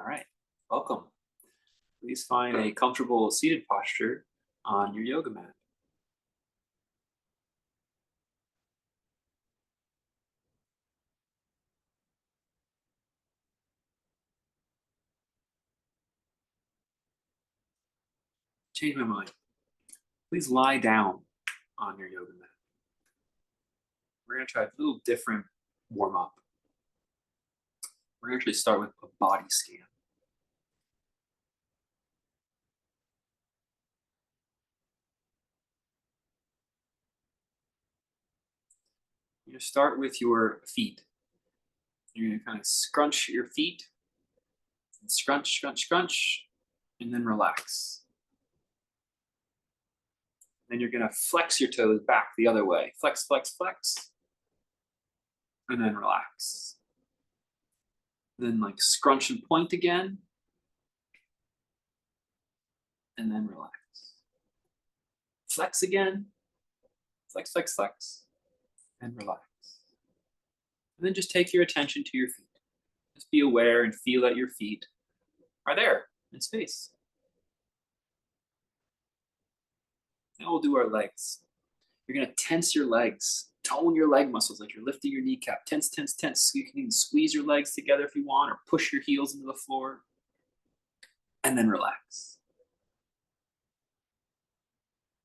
All right, welcome. Please find a comfortable seated posture on your yoga mat. Change my mind. Please lie down on your yoga mat. We're going to try a little different warm up. We're going to actually start with a body scan. You're going to start with your feet. You're going to kind of scrunch your feet, and scrunch, scrunch, scrunch, and then relax. Then you're going to flex your toes back the other way. Flex, flex, flex, and then relax. Then like scrunch and point again, and then relax. Flex again, flex, flex, flex, and relax. And then just take your attention to your feet. Just be aware and feel that your feet are there in space. Now we'll do our legs. You're gonna tense your legs, tone your leg muscles like you're lifting your kneecap. Tense, tense, tense. So you can even squeeze your legs together if you want, or push your heels into the floor. And then relax.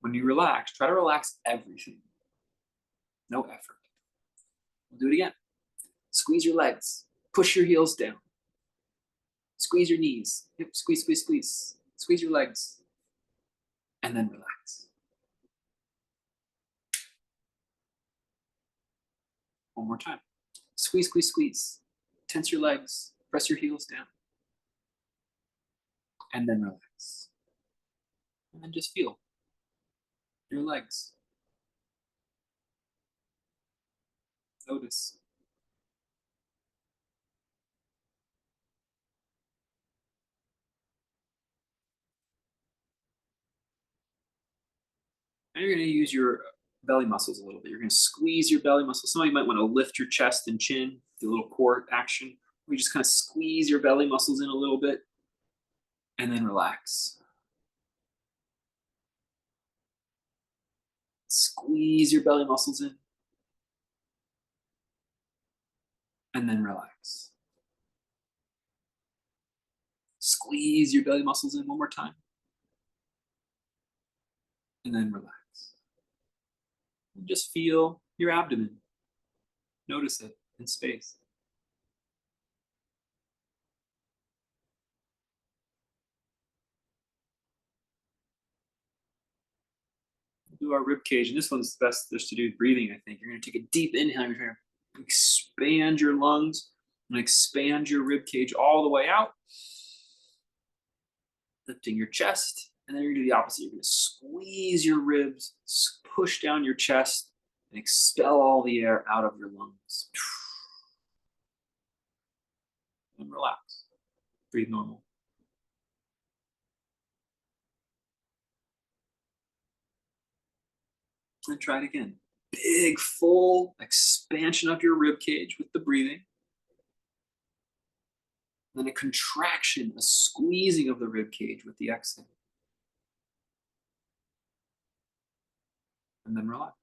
When you relax, try to relax everything. No effort. We'll do it again. Squeeze your legs. Push your heels down. Squeeze your knees. Yep, squeeze, squeeze, squeeze. Squeeze your legs. And then relax. One more time. Squeeze, squeeze, squeeze. Tense your legs. Press your heels down. And then relax. And then just feel your legs. Notice. Now you're going to use your belly muscles a little bit. You're going to squeeze your belly muscles. Some of you might want to lift your chest and chin, do a little core action. We just kind of squeeze your belly muscles in a little bit and then relax. Squeeze your belly muscles in and then relax. Squeeze your belly muscles in one more time and then relax. And just feel your abdomen. Notice it in space. Do our rib cage, and this one's best just to do breathing. I think you're going to take a deep inhale. You're going to expand your lungs and expand your rib cage all the way out, lifting your chest. And then you're going to do the opposite. You're going to squeeze your ribs, push down your chest, and expel all the air out of your lungs. And relax. Breathe normal. And try it again. Big, full expansion of your rib cage with the breathing. Then a contraction, a squeezing of the rib cage with the exhale. And then relax.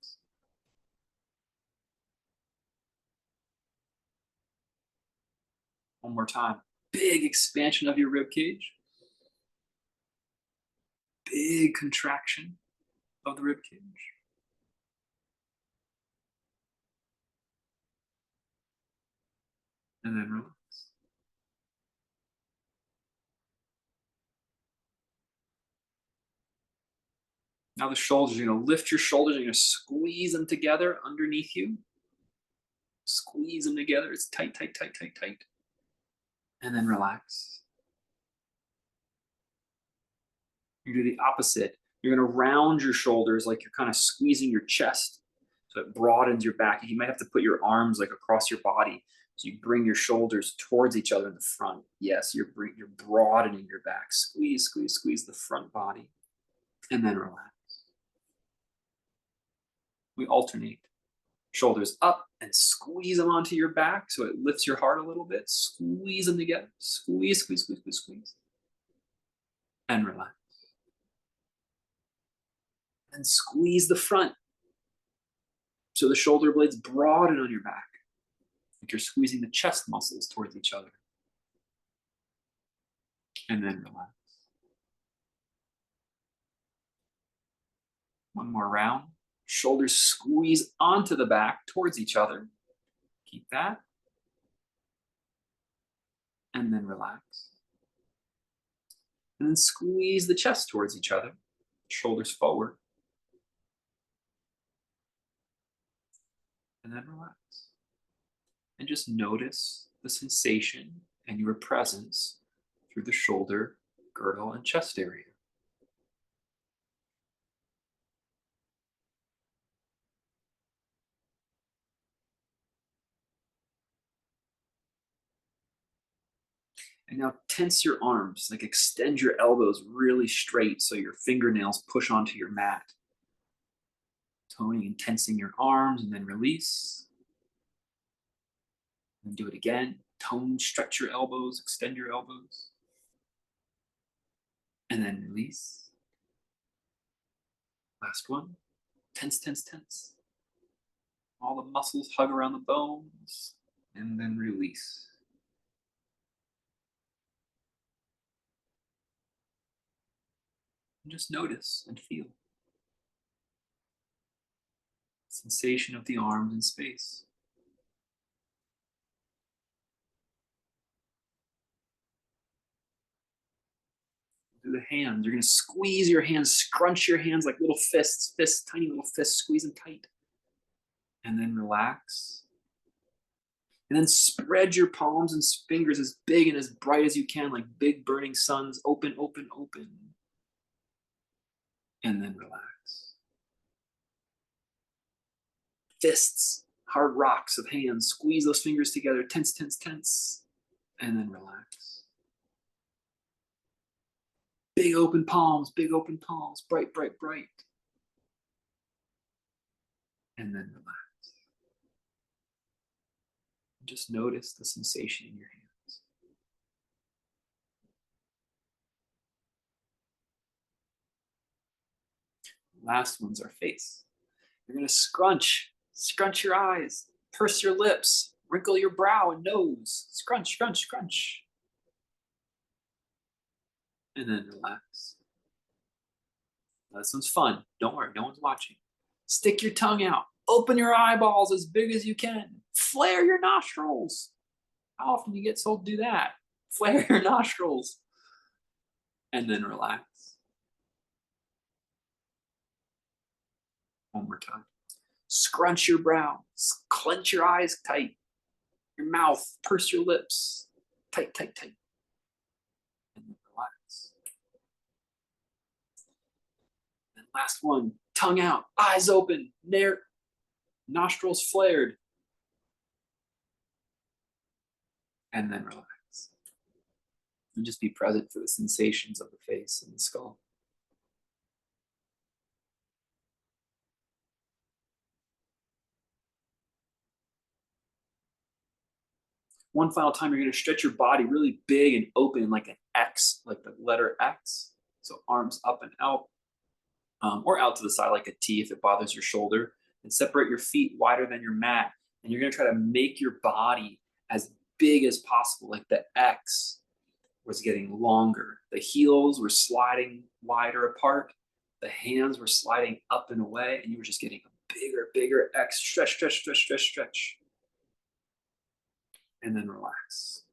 One more time. Big expansion of your rib cage. Big contraction of the rib cage. And then relax. Now the shoulders, you're going to lift your shoulders, you're going to squeeze them together underneath you. Squeeze them together. It's tight, tight, tight, tight, tight. And then relax. You do the opposite. You're going to round your shoulders like you're kind of squeezing your chest. So it broadens your back. You might have to put your arms like across your body. So you bring your shoulders towards each other in the front. Yes, you're broadening your back. Squeeze, squeeze, squeeze the front body. And then relax. We alternate. Shoulders up and squeeze them onto your back so it lifts your heart a little bit. Squeeze them together. Squeeze, squeeze, squeeze, squeeze, squeeze. And relax. And squeeze the front so the shoulder blades broaden on your back, like you're squeezing the chest muscles towards each other. And then relax. One more round. Shoulders squeeze onto the back towards each other. Keep that. And then relax. And then squeeze the chest towards each other. Shoulders forward. And then relax. And just notice the sensation and your presence through the shoulder, girdle, and chest area. And now tense your arms, like extend your elbows really straight so your fingernails push onto your mat. Toning and tensing your arms, and then release. And do it again. Tone, stretch your elbows, extend your elbows. And then release. Last one. Tense, tense, tense. All the muscles hug around the bones, and then release. And just notice and feel. Sensation of the arms in space. Through the hands, you're going to squeeze your hands, scrunch your hands like little fists, tiny little fists, squeeze them tight. And then relax. And then spread your palms and fingers as big and as bright as you can, like big burning suns. Open, open, open. And then relax. Fists, hard rocks of hands. Squeeze those fingers together. Tense, tense, tense. And then relax. Big open palms, bright, bright, bright. And then relax. Just notice the sensation in your hands. Last one's our face. You're going to scrunch your eyes, purse your lips, wrinkle your brow and nose. Scrunch, scrunch, scrunch. And then relax. Now, this one's fun. Don't worry, no one's watching. Stick your tongue out. Open your eyeballs as big as you can. Flare your nostrils. How often do you get told to do that? Flare your nostrils. And then relax. One more time. Scrunch your brow. Clench your eyes tight. Your mouth. Purse your lips. Tight, tight, tight. And then relax. And last one. Tongue out. Eyes open. Nostrils flared. And then relax. And just be present for the sensations of the face and the skull. One final time, you're going to stretch your body really big and open like an X, like the letter X. So arms up and out, or out to the side like a T if it bothers your shoulder. And separate your feet wider than your mat. And you're going to try to make your body as big as possible, like the X was getting longer. The heels were sliding wider apart. The hands were sliding up and away, and you were just getting a bigger, bigger X. Stretch, stretch, stretch, stretch, stretch. And then relax.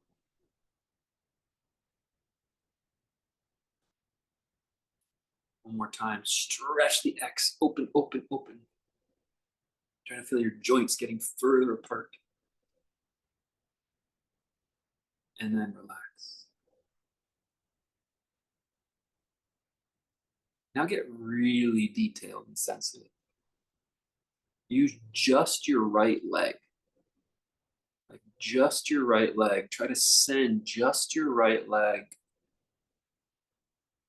One more time. Stretch the X. Open, open, open. Trying to feel your joints getting further apart. And then relax. Now get really detailed and sensitive. Use just your right leg. Like just your right leg. Try to send just your right leg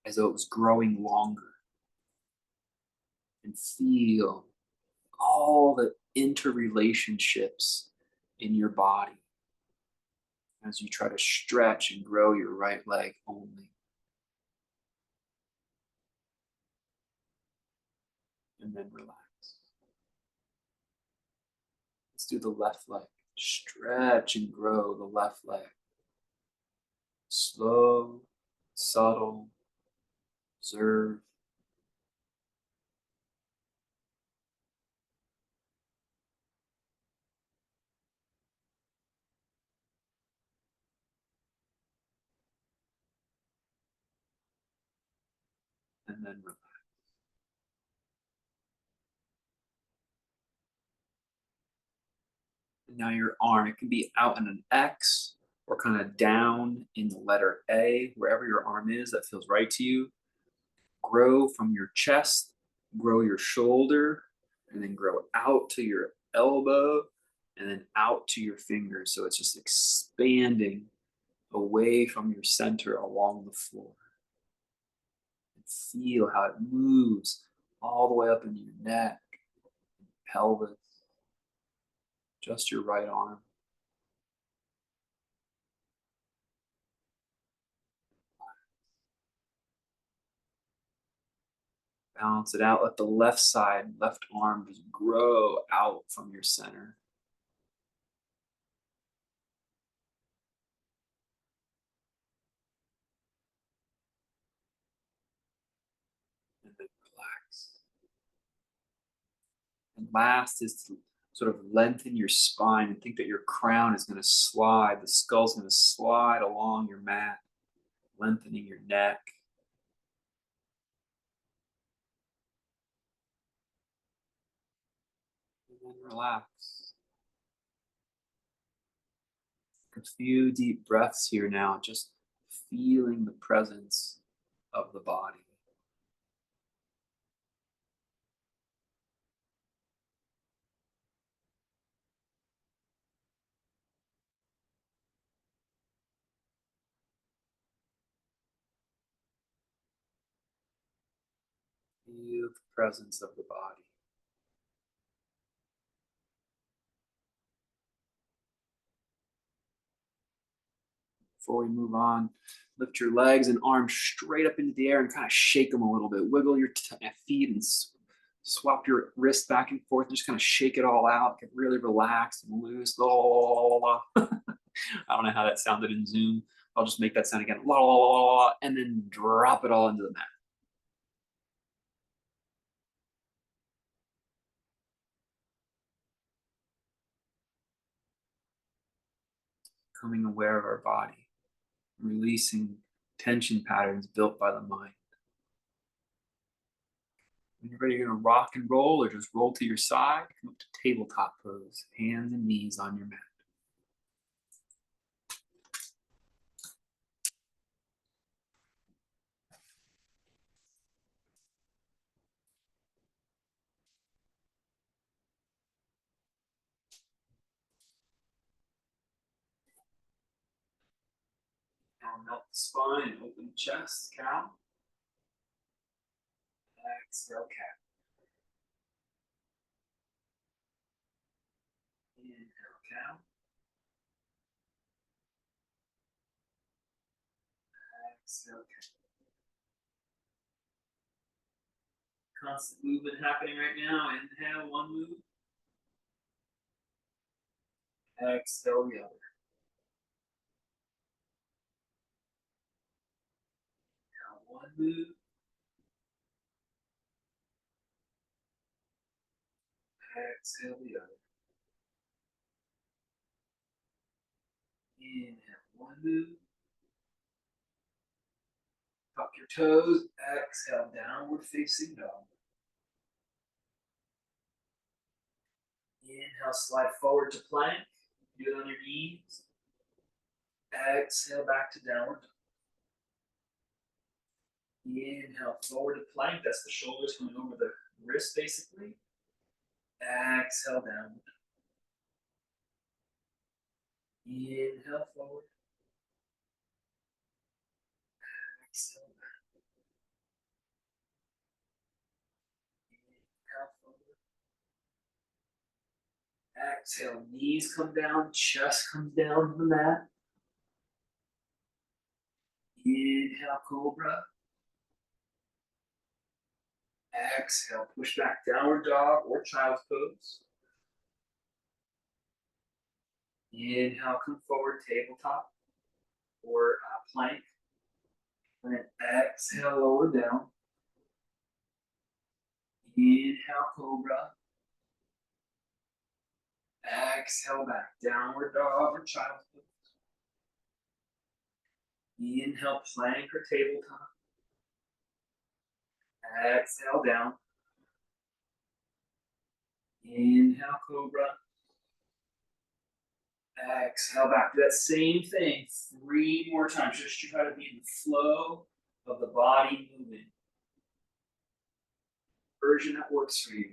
as though it was growing longer. And feel all the interrelationships in your body as you try to stretch and grow your right leg only. And then relax. Let's do the left leg. Stretch and grow the left leg. Slow, subtle, observe. And then relax. And now your arm, it can be out in an X or kind of down in the letter A, wherever your arm is that feels right to you. Grow from your chest, grow your shoulder, and then grow out to your elbow, and then out to your fingers. So it's just expanding away from your center along the floor. And feel how it moves all the way up into your neck, pelvis, just your right arm. Balance it out. Let the left side, left arm just grow out from your center. And then relax. And last is to sort of lengthen your spine and think that your crown is going to slide, the skull's going to slide along your mat, lengthening your neck. And then relax. A few deep breaths here now, just feeling the presence of the body. Feel the presence of the body. Before we move on, lift your legs and arms straight up into the air and kind of shake them a little bit. Wiggle your feet and swap your wrist back and forth. And just kind of shake it all out. Get really relaxed and loose. La, la, la, la. I don't know how that sounded in Zoom. I'll just make that sound again. La, la, la, la, and then drop it all into the mat. Becoming aware of our body, releasing tension patterns built by the mind. When you're ready, you're going to rock and roll or just roll to your side. Come up to tabletop pose, hands and knees on your mat. Now melt the spine, open the chest, cow. Exhale, cat. Inhale, cow. Exhale, cat. Constant movement happening right now. Inhale, one move. Exhale, the other. Inhale, one move. Exhale, the other. Inhale, one move. Tuck your toes. Exhale, downward facing dog. Inhale, slide forward to plank. Do it on your knees. Exhale, back to downward dog. Inhale, forward to plank. That's the shoulders coming over the wrist, basically. Exhale, downward. Inhale, forward. Exhale, back. Inhale, forward. Exhale, knees come down, chest comes down to the mat. Inhale, cobra. Exhale, push back, downward dog or child's pose. Inhale, come forward, tabletop or plank. And then exhale, lower down. Inhale, cobra. Exhale, back, downward dog or child's pose. Inhale, plank or tabletop. Exhale, down. Inhale, cobra. Exhale, back. Do that same thing 3 more times. Just try to be in the flow of the body moving. Version that works for you.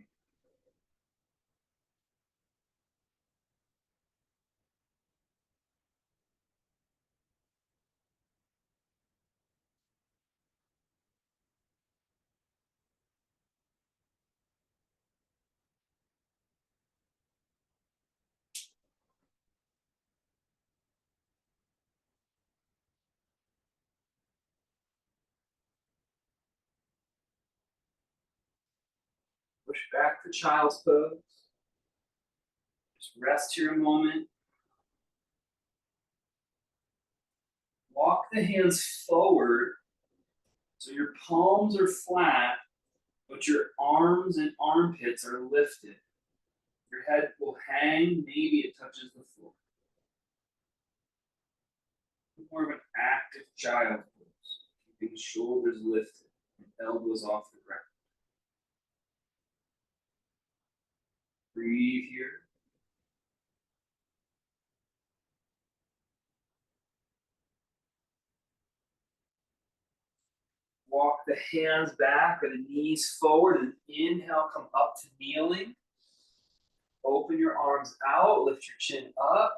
Push back to child's pose. Just rest here a moment. Walk the hands forward so your palms are flat, but your arms and armpits are lifted. Your head will hang, maybe it touches the floor. More of an active child pose, keeping shoulders lifted and elbows off the ground. Breathe here. Walk the hands back or the knees forward and inhale, come up to kneeling. Open your arms out, lift your chin up.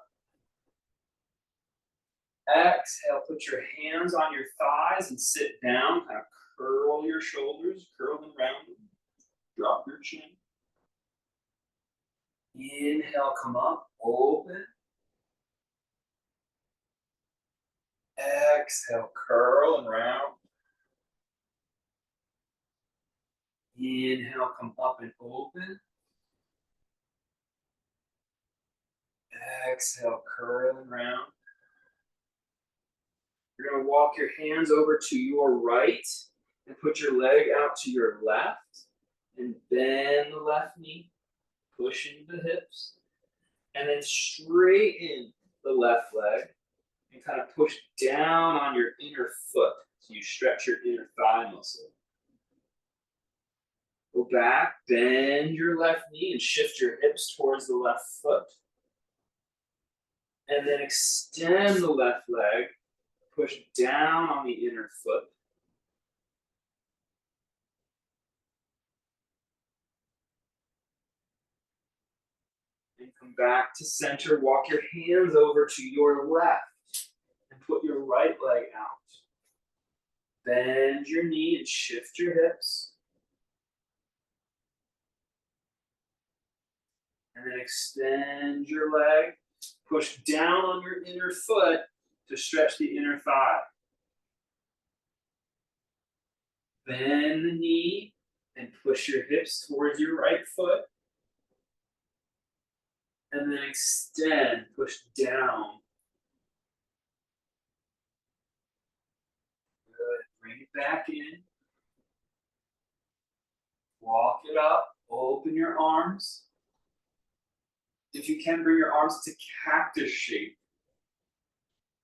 Exhale, put your hands on your thighs and sit down. Kind of curl your shoulders, curl them round them. Drop your chin. Inhale, come up, open. Exhale, curl and round. Inhale, come up and open. Exhale, curl and round. You're going to walk your hands over to your right and put your leg out to your left and bend the left knee, pushing the hips, and then straighten the left leg and kind of push down on your inner foot so you stretch your inner thigh muscle. Go back, bend your left knee and shift your hips towards the left foot. And then extend the left leg, push down on the inner foot. And come back to center, walk your hands over to your left and put your right leg out. Bend your knee and shift your hips. And then extend your leg. Push down on your inner foot to stretch the inner thigh. Bend the knee and push your hips towards your right foot. And then extend, push down. Good. Bring it back in. Walk it up. Open your arms. If you can, bring your arms to cactus shape.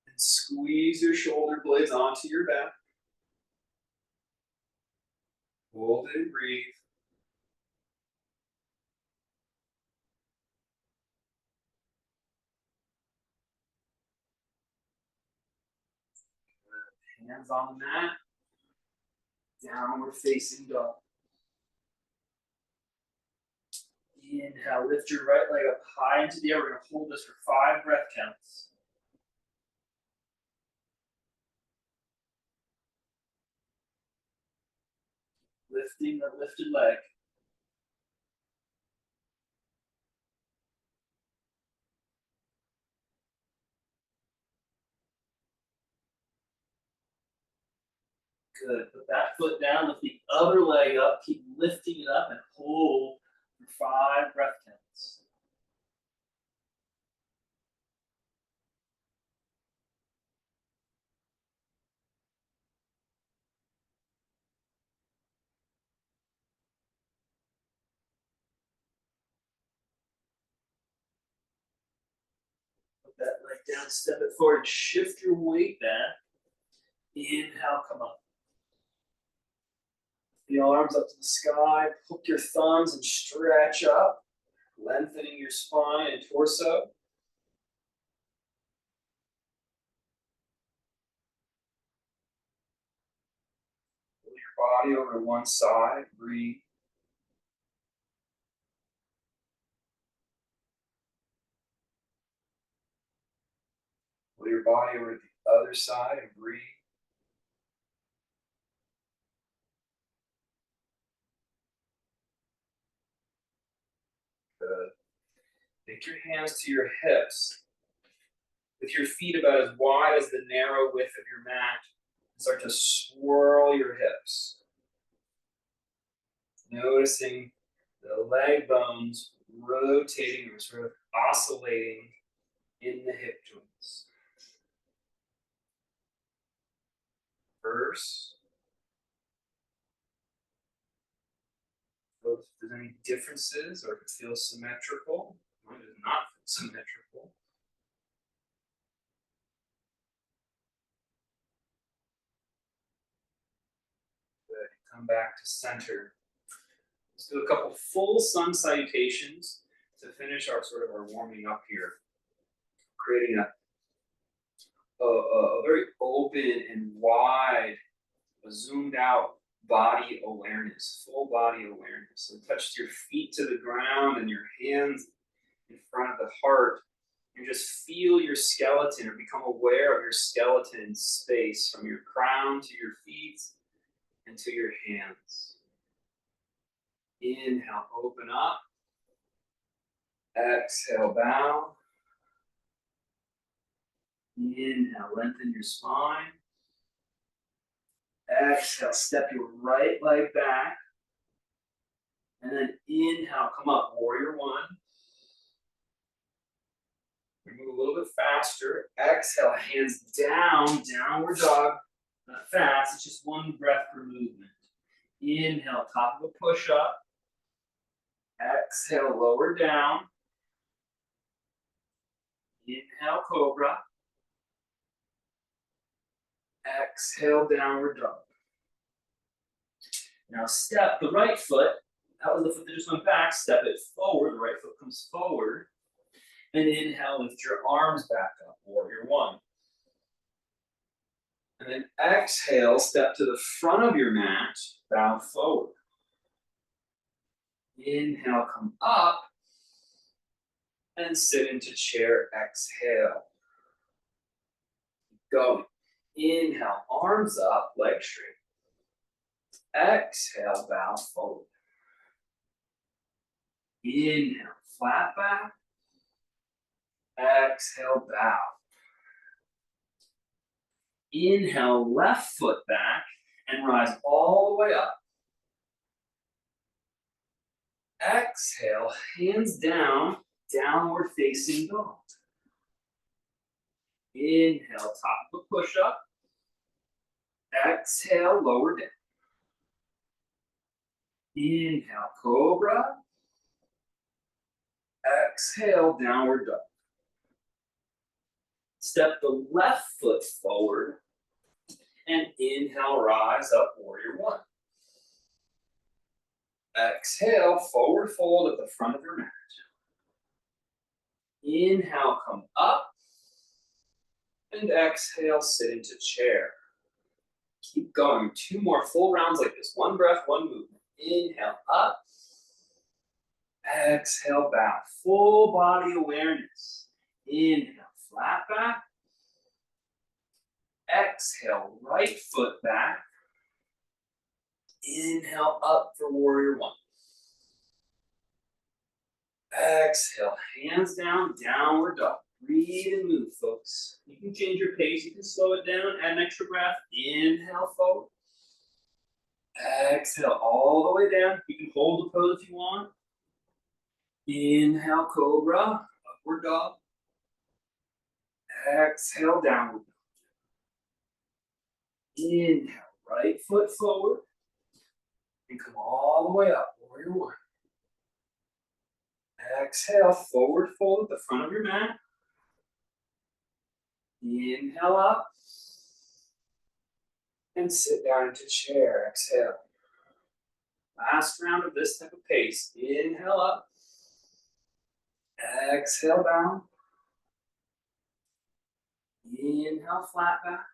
And squeeze your shoulder blades onto your back. Hold it and breathe. Good. Hands on the mat. Downward facing dog. Inhale, lift your right leg up high into the air. We're going to hold this for 5 breath counts. Lifting the lifted leg. Good. Put that foot down, lift the other leg up, keep lifting it up and hold for 5 breath counts. Put that leg down, step it forward, shift your weight back. Inhale, come up. The arms up to the sky, hook your thumbs and stretch up, lengthening your spine and torso. Pull your body over to one side, breathe. Pull your body over to the other side and breathe. Good. Take your hands to your hips, with your feet about as wide as the narrow width of your mat. Start to swirl your hips. Noticing the leg bones rotating or sort of oscillating in the hip joints. First, if there's any differences or if it feels symmetrical. Mine does not feel symmetrical. Good. Come back to center. Let's do a couple full sun salutations to finish our sort of our warming up here. Creating a very open and wide, a zoomed out body awareness, full body awareness. So touch your feet to the ground and your hands in front of the heart, and just feel your skeleton or become aware of your skeleton in space from your crown to your feet and to your hands. Inhale, open up. Exhale, bow. Inhale, lengthen your spine. Exhale, step your right leg back. And then inhale, come up, warrior one. We move a little bit faster. Exhale, hands down, downward dog. Not fast, it's just one breath per movement. Inhale, top of a push-up. Exhale, lower down. Inhale, cobra. Exhale, downward dog. Now step the right foot. That was the foot that just went back. Step it forward. The right foot comes forward. And inhale, lift your arms back up, warrior one. And then exhale, step to the front of your mat, bow forward. Inhale, come up, and sit into chair, exhale. Keep going. Inhale, arms up, legs straight. Exhale, bow forward. Inhale, flat back. Exhale, bow. Inhale, left foot back and rise all the way up. Exhale, hands down, downward facing dog. Inhale, top of a push-up. Exhale, lower down. Inhale, cobra. Exhale, downward dog. Step the left foot forward and inhale, rise up, warrior one. Exhale, forward fold at the front of your mat. Inhale, come up, and exhale, sit into chair. Keep going, 2 more full rounds like this. 1 breath, 1 movement. Inhale, up. Exhale, back. Full body awareness. Inhale, flat back. Exhale, right foot back. Inhale, up for warrior one. Exhale, hands down, downward dog. Breathe and move, folks. You can change your pace, you can slow it down, add an extra breath. Inhale, forward. Exhale all the way down. You can hold the pose if you want. Inhale, cobra, upward dog. Exhale, downward. Inhale, right foot forward. And come all the way up, warrior one. Exhale, forward fold at the front of your mat. Inhale up. And sit down into chair, exhale. Last round of this type of pace. Inhale up. Exhale down. Inhale, flat back.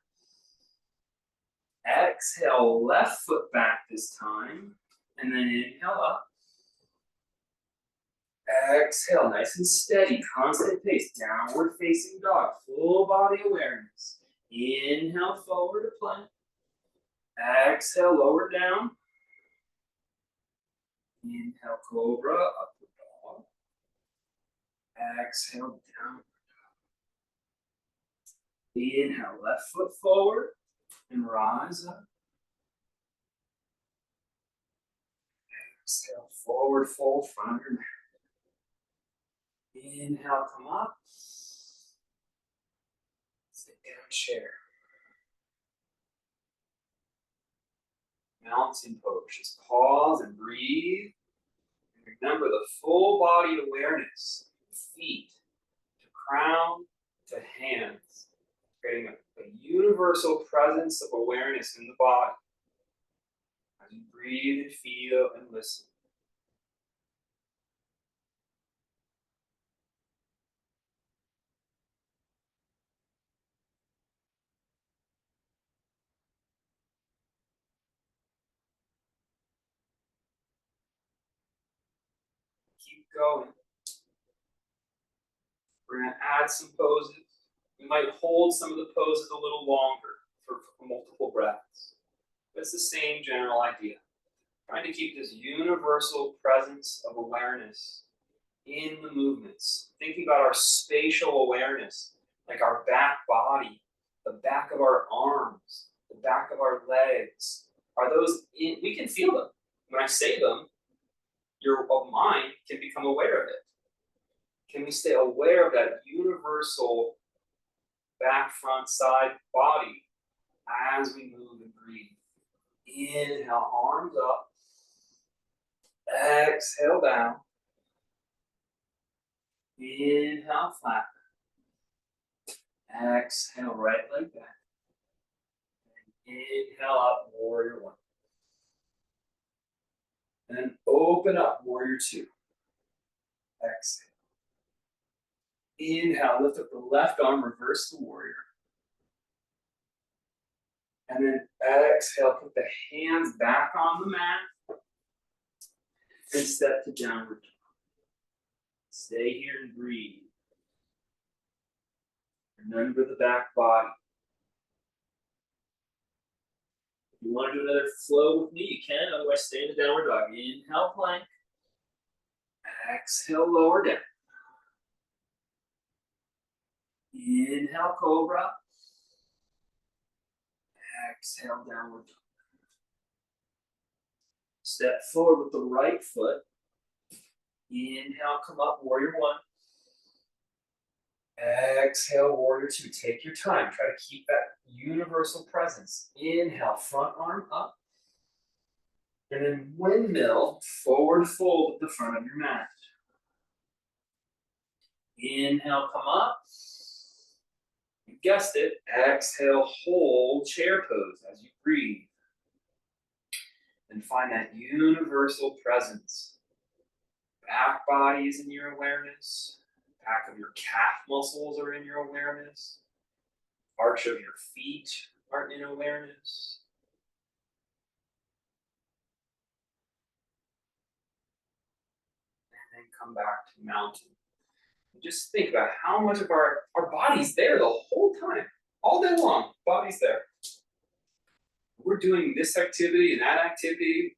Exhale, left foot back this time. And then inhale up. Exhale, nice and steady, constant pace. Downward facing dog, full body awareness. Inhale, forward to plank. Exhale, lower down. Inhale, cobra, upward dog. Exhale, down. Inhale, left foot forward and rise up. Exhale, forward fold, front of your mat. Inhale, come up. Sit down, chair. Mountain pose. Just pause and breathe. And remember the full body awareness. Feet to crown to hands. Creating a universal presence of awareness in the body. As you breathe and feel and listen. Keep going. We're going to add some poses. We might hold some of the poses a little longer for multiple breaths. But it's the same general idea. Trying to keep this universal presence of awareness in the movements. Thinking about our spatial awareness, like our back body, the back of our arms, the back of our legs. Are those in? We can feel them. When I say them, your mind can become aware of it. Can we stay aware of that universal back, front, side body as we move and breathe? Inhale, arms up. Exhale, down. Inhale, flat. Exhale, right leg back. Inhale up, warrior one. And then open up, warrior two. Exhale. Inhale, lift up the left arm, reverse the warrior. And then exhale, put the hands back on the mat. And step to downward dog. Stay here and breathe. Remember the back body. If you want to do another flow with me, you can. Otherwise, stay in the downward dog. Inhale, plank. Exhale, lower down. Inhale, cobra. Exhale, downward dog. Step forward with the right foot. Inhale, come up, warrior one. Exhale, warrior two. Take your time. Try to keep that universal presence. Inhale, front arm up. And then windmill, forward fold at the front of your mat. Inhale, come up. You guessed it. Exhale, hold chair pose as you breathe. And find that universal presence. Back body is in your awareness. Back of your calf muscles are in your awareness. Arch of your feet are in awareness. And then come back to mountain. And just think about how much of our body's there the whole time. All day long, body's there. We're doing this activity and that activity,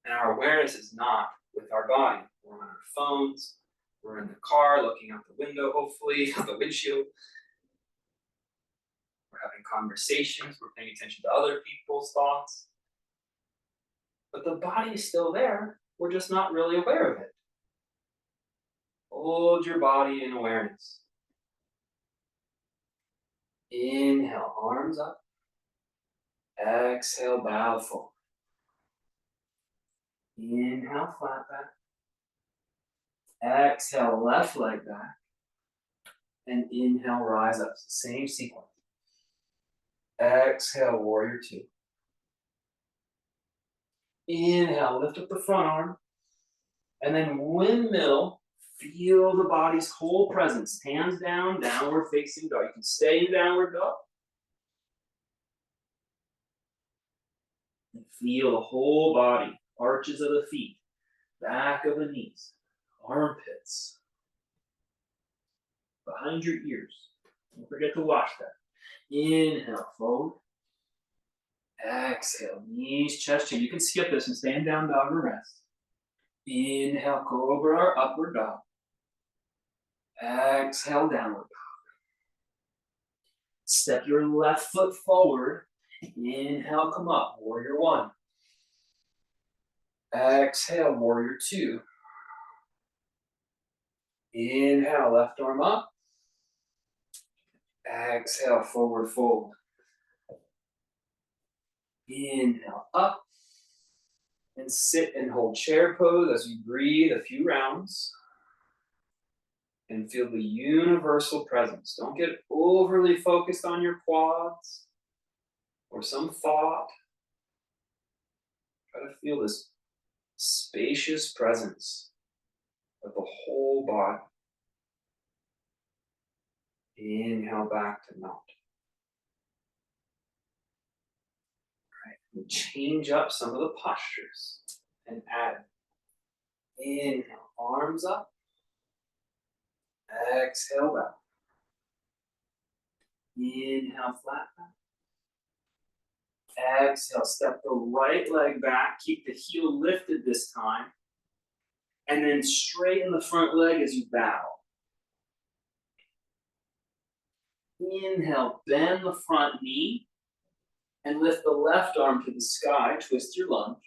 and our awareness is not with our body. We're on our phones, we're in the car looking out the window, hopefully, out the windshield. We're having conversations, we're paying attention to other people's thoughts. but the body is still there. We're just not really aware of it. Hold your body in awareness. Inhale, arms up. Exhale, bow forward. Inhale, flat back. Exhale, left leg back. And inhale, rise up. Same sequence. Exhale, warrior two. Inhale, lift up the front arm. And then windmill, feel the body's whole presence. Hands down, downward facing dog. You can stay in downward dog. And feel the whole body, arches of the feet, back of the knees, armpits, behind your ears. Don't forget to watch that. Inhale, forward. Exhale, knees, chest, chin. You can skip this and stand down dog or rest. Inhale, cobra or upward dog. Exhale, downward dog. Step your left foot forward. Inhale, come up, warrior one. Exhale, warrior two. Inhale, left arm up. Exhale, forward fold. Inhale, up. And sit and hold chair pose as you breathe a few rounds. And feel the universal presence. Don't get overly focused on your quads or some thought. Try to feel this spacious presence of the whole body. Inhale back to mount. And change up some of the postures and add. Inhale, arms up. Exhale back. Inhale, flat back. Exhale, step the right leg back. Keep the heel lifted this time. And then straighten the front leg as you bow. Inhale, bend the front knee. And lift the left arm to the sky, twist your lunge.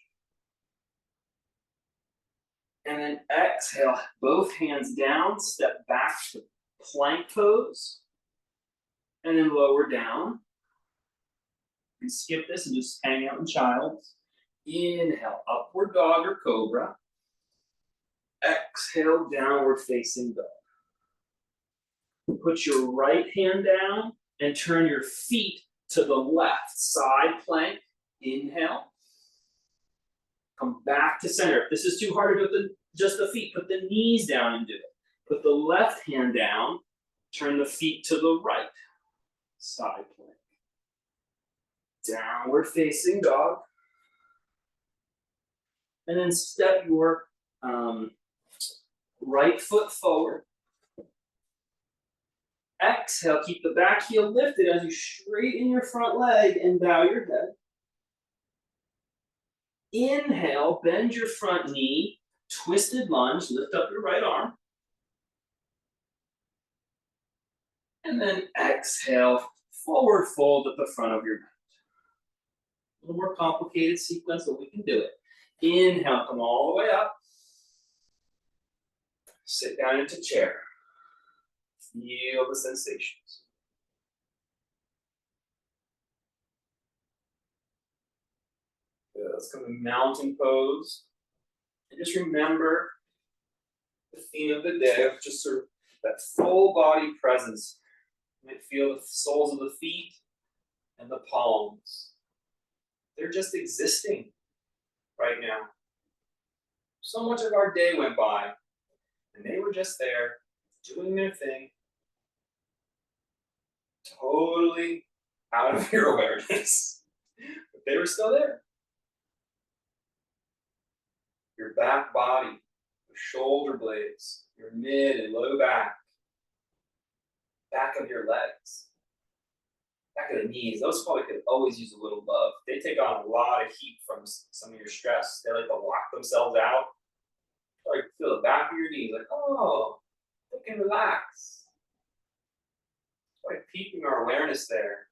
And then exhale, both hands down, step back to plank pose. And then lower down. And skip this and just hang out in child's. Inhale, upward dog or cobra. Exhale, downward facing dog. Put your right hand down and turn your feet to the left, side plank, inhale. Come back to center. If this is too hard to do just the feet, put the knees down and do it. Put the left hand down, turn the feet to the right, side plank. Downward facing dog. And then step your right foot forward. Exhale, keep the back heel lifted as you straighten your front leg and bow your head. Inhale, bend your front knee, twisted lunge, lift up your right arm. And then exhale, forward fold at the front of your mat. A little more complicated sequence, but we can do it. Inhale, come all the way up. Sit down into chair. Feel the sensations. Good. Let's come to mountain pose. And just remember the theme of the day of just sort of that full body presence. You might feel the soles of the feet and the palms. They're just existing right now. So much of our day went by, and they were just there, doing their thing, totally out of your awareness. But they were still there. Your back body, your shoulder blades, your mid and low back, back of your legs, back of the knees. Those probably could always use a little love. They take on a lot of heat from some of your stress. They like to lock themselves out. Like feel the back of your knees, like, oh, they can relax. Like keeping our awareness there.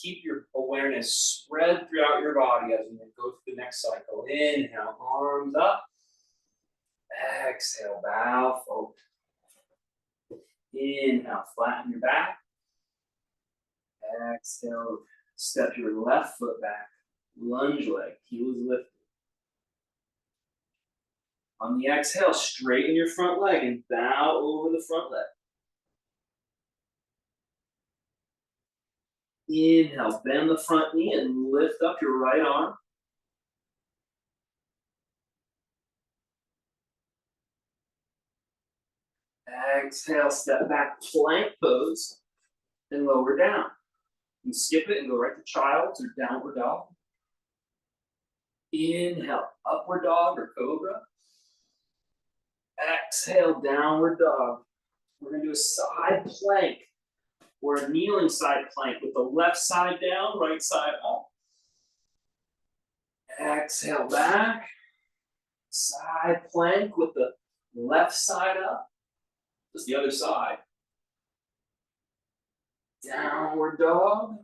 keep your awareness spread throughout your body as we go through the next cycle. Inhale, arms up. Exhale, bow forward. Inhale, flatten your back. Exhale, step your left foot back. Lunge leg, heels lifted. On the exhale, straighten your front leg and bow over the front leg. Inhale, bend the front knee and lift up your right arm. Exhale, step back, plank pose, and lower down. You skip it and go right to child's or downward dog. Inhale, upward dog or cobra. Exhale, downward dog. We're going to do a side plank or a kneeling side plank with the left side down, right side up. Exhale back. Side plank with the left side up. Just the other side. Downward dog.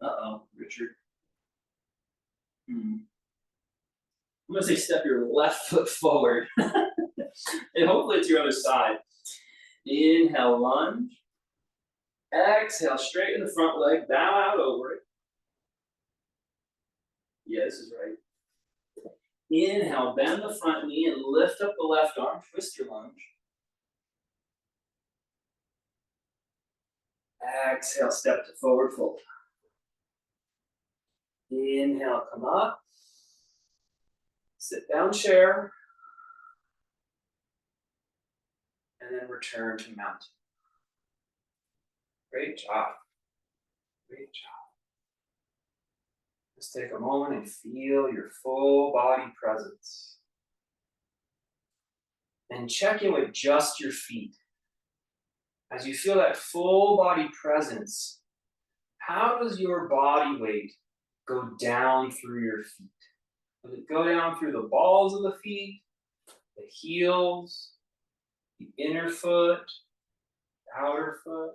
Uh-oh, Richard. I'm going to say step your left foot forward. And hopefully it's your other side. Inhale, lunge. Exhale, straighten the front leg, bow out over it. Yeah, this is right. Inhale, bend the front knee and lift up the left arm, twist your lunge. Exhale, step to forward fold. Inhale, come up. Sit down chair. And then return to mountain. Great job. Great job. Just take a moment and feel your full body presence. And check in with just your feet. As you feel that full body presence, how does your body weight go down through your feet? Does it go down through the balls of the feet, the heels, the inner foot, the outer foot?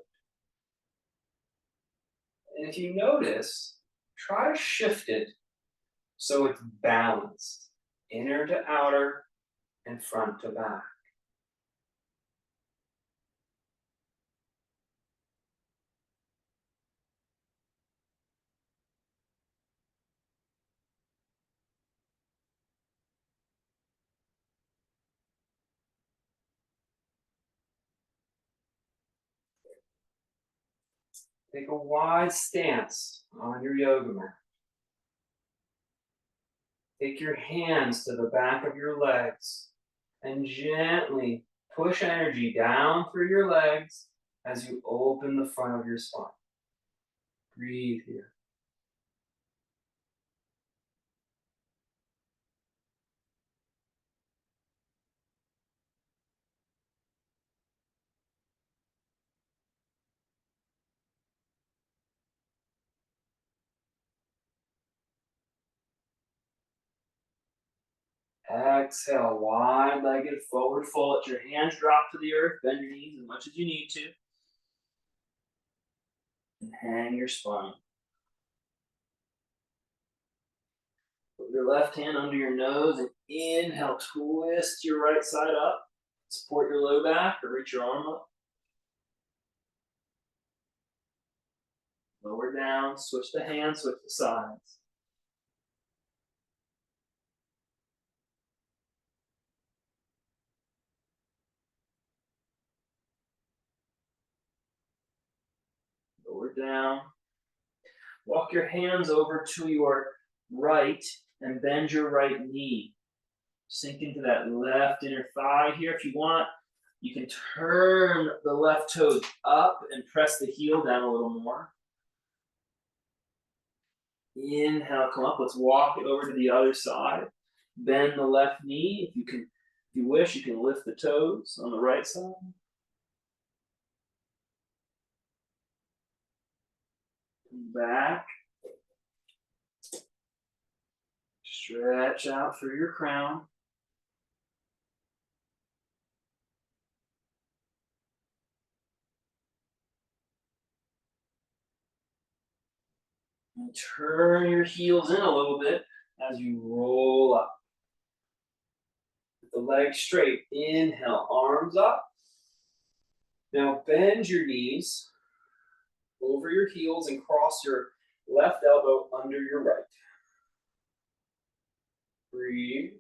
And if you notice, try to shift it so it's balanced, inner to outer and front to back. Take a wide stance on your yoga mat. Take your hands to the back of your legs and gently push energy down through your legs as you open the front of your spine. Breathe here. Exhale, wide-legged forward fold. Let your hands drop to the earth. Bend your knees as much as you need to. And hang your spine. Put your left hand under your nose and inhale, twist your right side up. Support your low back or reach your arm up. Lower down, switch the hands, switch the sides. Lower down. Walk your hands over to your right and bend your right knee. Sink into that left inner thigh here. If you want, you can turn the left toes up and press the heel down a little more. Inhale, come up. Let's walk it over to the other side. Bend the left knee. If you wish, you can lift the toes on the right side. Back. Stretch out through your crown. And turn your heels in a little bit as you roll up. With the legs straight, inhale, arms up. Now bend your knees over your heels and cross your left elbow under your right. Breathe.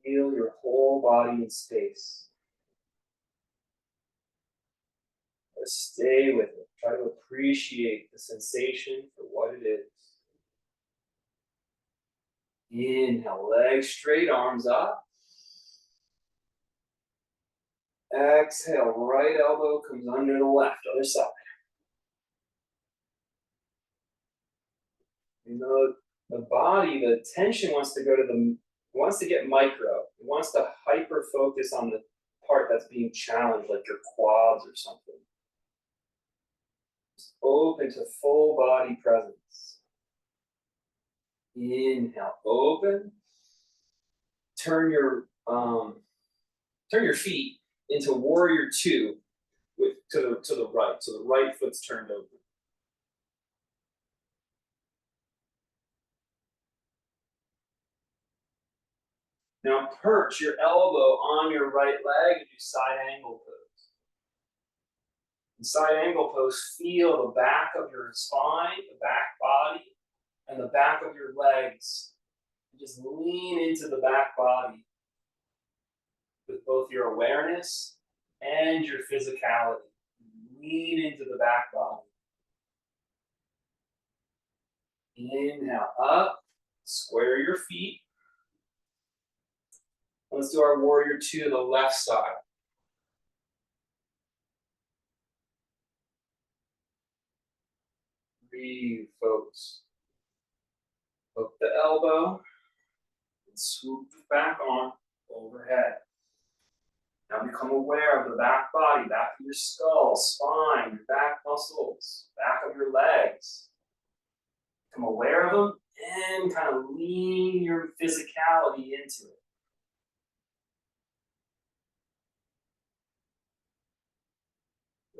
Feel your whole body in space. Stay with it. Try to appreciate the sensation for what it is. Inhale, legs straight, arms up. Exhale, right elbow comes under the left, other side. You know, the body, the attention wants to go to wants to get micro. It wants to hyper focus on the part that's being challenged, like your quads or something. Just open to full body presence. Inhale, open. Turn your feet into warrior two to the right. So the right foot's turned over. Now perch your elbow on your right leg and do side angle pose. In side angle pose, feel the back of your spine, the back body, and the back of your legs. Just lean into the back body with both your awareness and your physicality. Lean into the back body. Inhale up, square your feet. Let's do our warrior two, the left side. Breathe, folks. Hook the elbow and swoop the back arm overhead. Now become aware of the back body, back of your skull, spine, your back muscles, back of your legs. Become aware of them and kind of lean your physicality into it.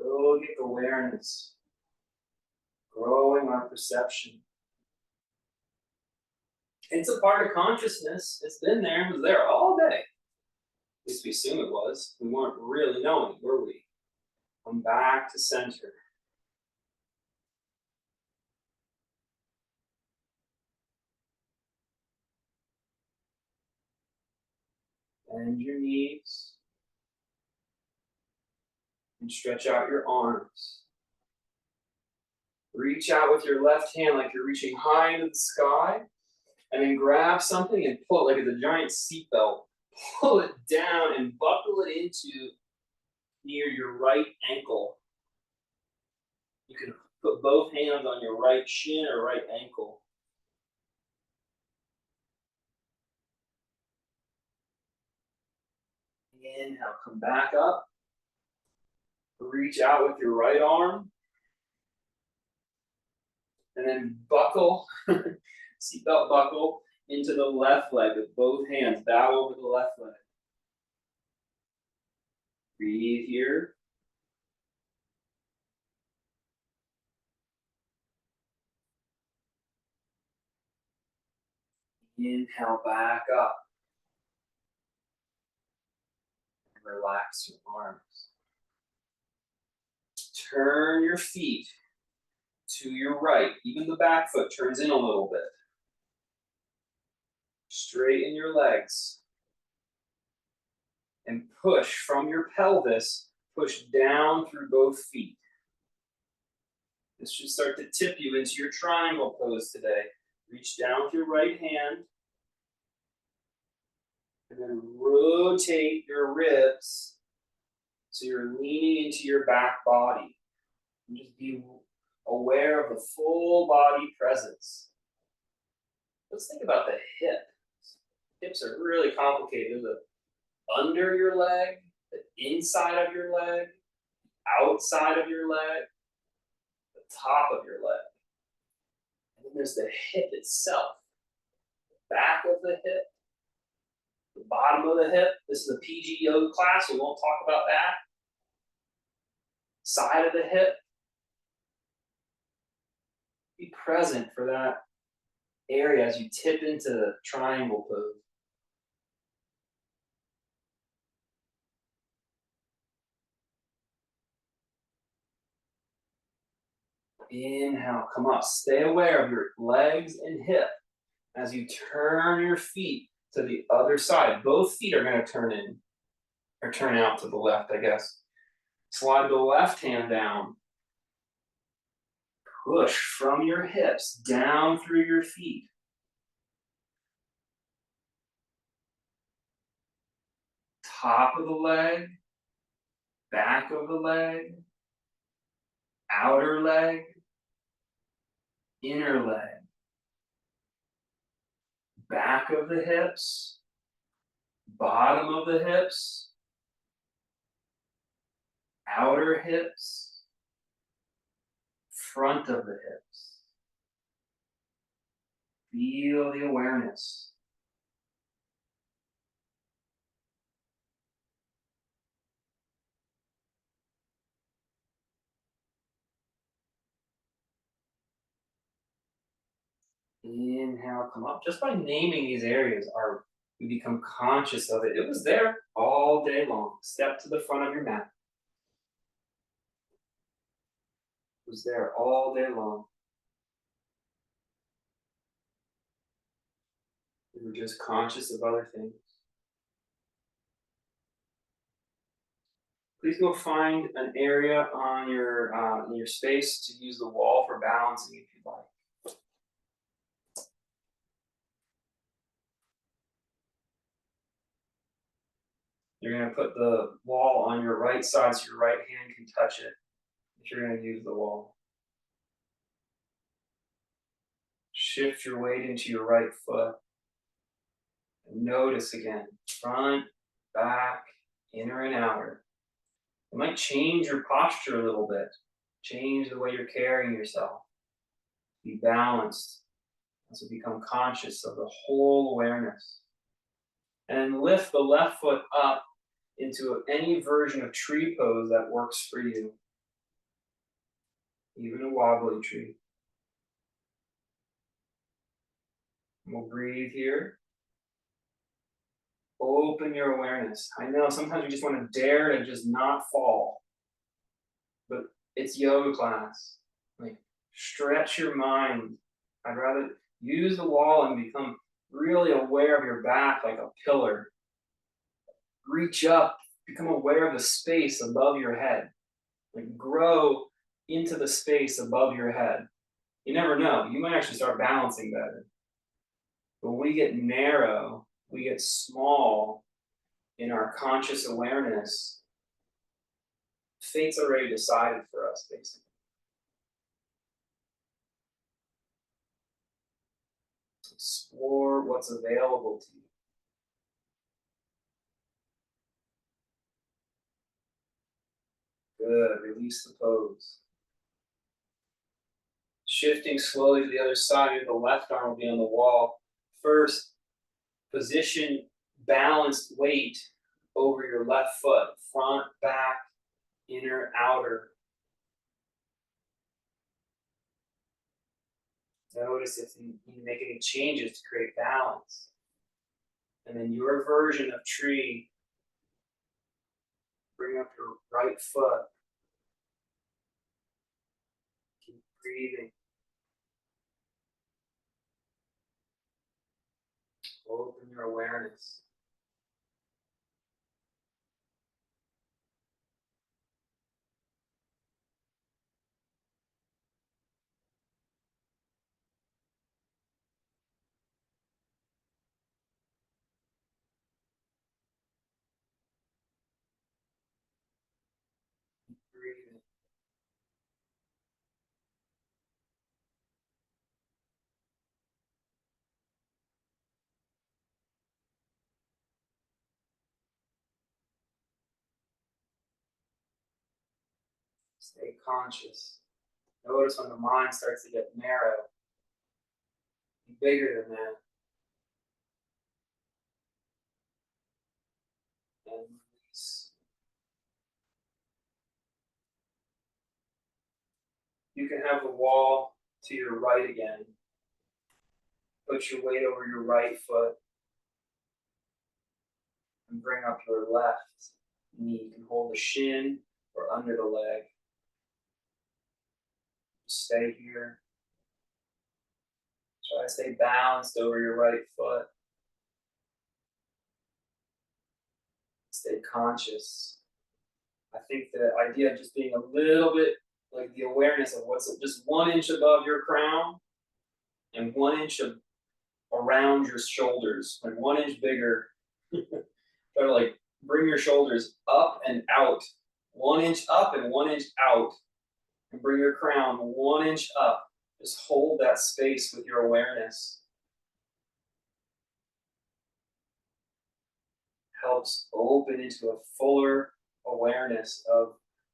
Yogic awareness, growing our perception. It's a part of consciousness. It's been there. It was there all day. At least we assume it was. We weren't really knowing, were we? Come back to center. Bend your knees. And stretch out your arms. Reach out with your left hand like you're reaching high into the sky. And then grab something and pull it like it's a giant seatbelt. Pull it down and buckle it into near your right ankle. You can put both hands on your right shin or right ankle. Inhale, come back up. Reach out with your right arm. And then buckle, seatbelt buckle into the left leg with both hands. Bow over the left leg. Breathe here. Inhale back up. And relax your arms. Turn your feet to your right. Even the back foot turns in a little bit. Straighten your legs. And push from your pelvis, push down through both feet. This should start to tip you into your triangle pose today. Reach down with your right hand. And then rotate your ribs so you're leaning into your back body. And just be aware of the full body presence. Let's think about the hip. Hips are really complicated. There's under your leg, the inside of your leg, outside of your leg, the top of your leg. And then there's the hip itself. The back of the hip, the bottom of the hip. This is a PG yoga class, we won't talk about that. Side of the hip, Be present for that area as you tip into the triangle pose. Inhale, come up. Stay aware of your legs and hip as you turn your feet to the other side. Both feet are going to turn in, or turn out to the left, I guess. Slide the left hand down. Push from your hips down through your feet. Top of the leg, back of the leg, outer leg, inner leg, back of the hips, bottom of the hips, outer hips, front of the hips. Feel the awareness. Inhale, come up. Just by naming these areas, we become conscious of it. It was there all day long. Step to the front of your mat. It was there all day long. We were just conscious of other things. Please go find an area on in your space to use the wall for balancing if you'd like. You're going to put the wall on your right side so your right hand can touch it if you're going to use the wall. Shift your weight into your right foot. And notice again, front, back, inner and outer. It might change your posture a little bit. Change the way you're carrying yourself. Be balanced as we become conscious of the whole awareness. And lift the left foot up into any version of tree pose that works for you. Even a wobbly tree. And we'll breathe here. Open your awareness. I know sometimes we just want to dare to just not fall. But it's yoga class. Like, stretch your mind. I'd rather use the wall and become really aware of your back like a pillar. Reach up, become aware of the space above your head. Like, grow into the space above your head. You never know. You might actually start balancing better. When we get narrow, we get small in our conscious awareness, fate's already decided for us, basically. Explore what's available to you. Good. Release the pose. Shifting slowly to the other side, the left arm will be on the wall. First, position balanced weight over your left foot, front, back, inner, outer. Notice if you need to make any changes to create balance. And then your version of tree, bring up your right foot. Keep breathing. Open your awareness. Keep breathing. Stay conscious. Notice when the mind starts to get narrow. Be bigger than that. And release. You can have the wall to your right again. Put your weight over your right foot and bring up your left knee. You can hold the shin or under the leg. Stay here. Try to stay balanced over your right foot. Stay conscious. I think the idea of just being a little bit like the awareness of what's just 1 inch above your crown and 1 inch around your shoulders, like 1 inch bigger. Try to like bring your shoulders up and out, 1 inch up and 1 inch out, and bring your crown 1 inch up. Just hold that space with your awareness. Helps open into a fuller awareness of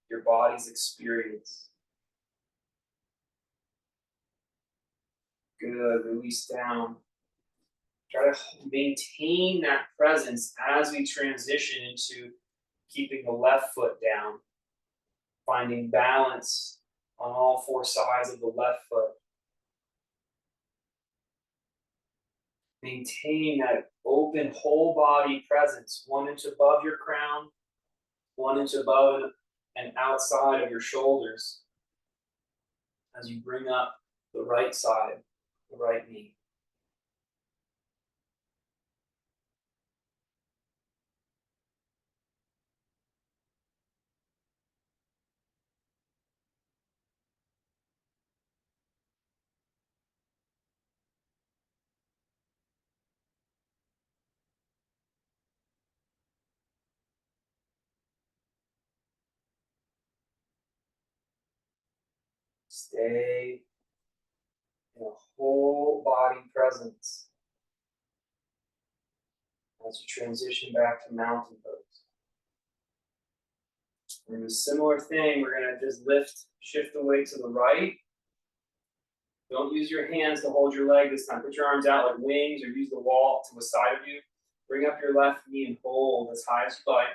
your body's experience. Good, release down. Try to maintain that presence as we transition into keeping the left foot down, finding balance on all 4 sides of the left foot. Maintain that open whole body presence, 1 inch above your crown, 1 inch above and outside of your shoulders as you bring up the right side, the right knee. Stay in a whole body presence as you transition back to mountain pose. And a similar thing, we're going to just shift the weight to the right. Don't use your hands to hold your leg this time. Put your arms out like wings or use the wall to the side of you. Bring up your left knee and hold as high as you like.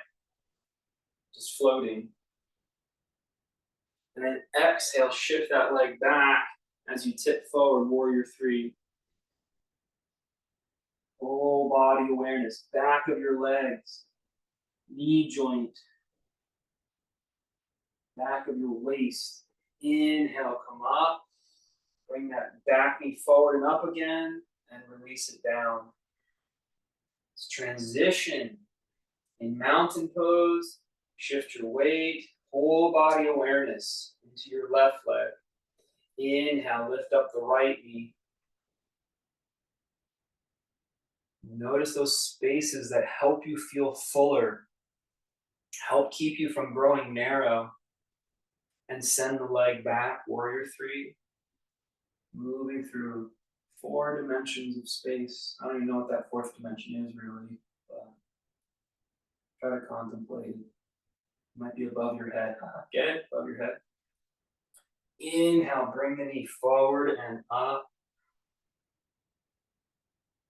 Just floating. And then exhale, shift that leg back as you tip forward, warrior 3. Whole body awareness, back of your legs, knee joint, back of your waist. Inhale, come up. Bring that back knee forward and up again, and release it down. Let's transition in mountain pose. Shift your weight, whole body awareness into your left leg. Inhale, lift up the right knee. Notice those spaces that help you feel fuller, help keep you from growing narrow. And send the leg back, warrior 3. Moving through 4 dimensions of space. I don't even know what that 4th dimension is really, but try to contemplate it. It might be above your head. Get it? Above your head. Inhale, bring the knee forward and up.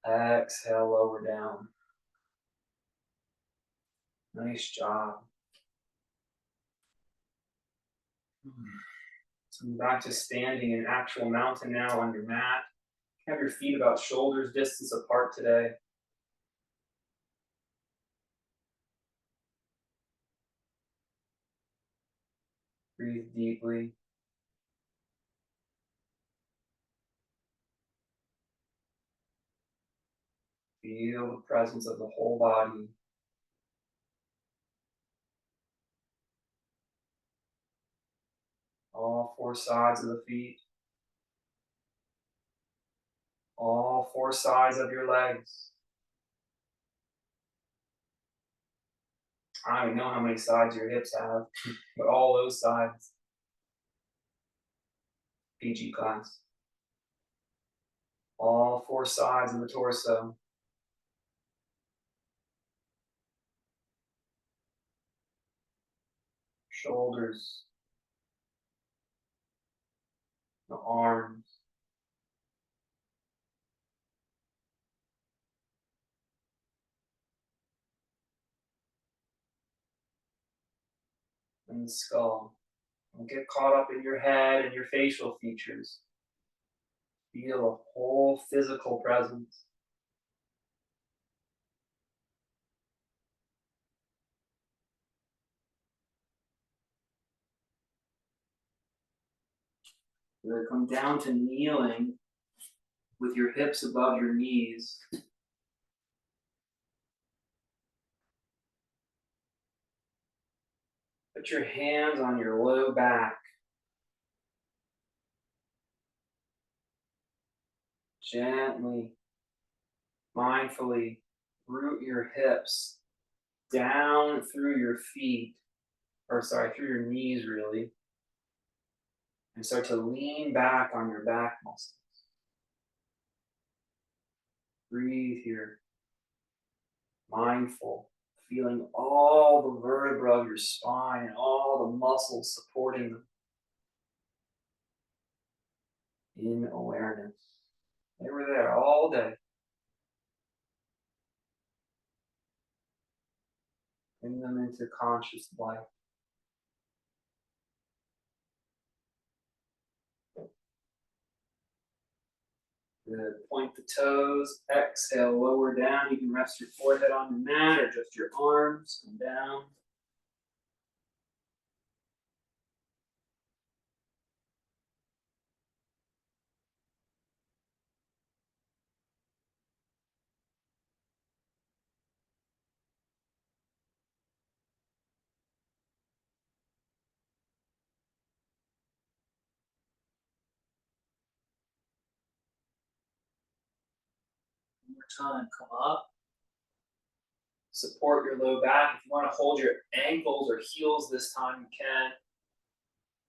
Exhale, lower down. Nice job. So back to standing in actual mountain now on your mat. Have your feet about shoulders distance apart today. Breathe deeply. Feel the presence of the whole body. All 4 sides of the feet. All 4 sides of your legs. I don't even know how many sides your hips have, but all those sides. PG class. All 4 sides of the torso. Shoulders. The arms. And the skull. Don't get caught up in your head and your facial features. Feel a whole physical presence. You're going to come down to kneeling with your hips above your knees. Put your hands on your low back. Gently, mindfully root your hips down through your feet, or sorry, through your knees really, and start to lean back on your back muscles. Breathe here, mindful, feeling all the vertebra of your spine and all the muscles supporting them in awareness. They were there all day. Bring them into conscious life. Good. Point the toes. Exhale, lower down. You can rest your forehead on the mat or just your arms. Come down. One more time. Come up. Support your low back. If you want to hold your ankles or heels this time, you can.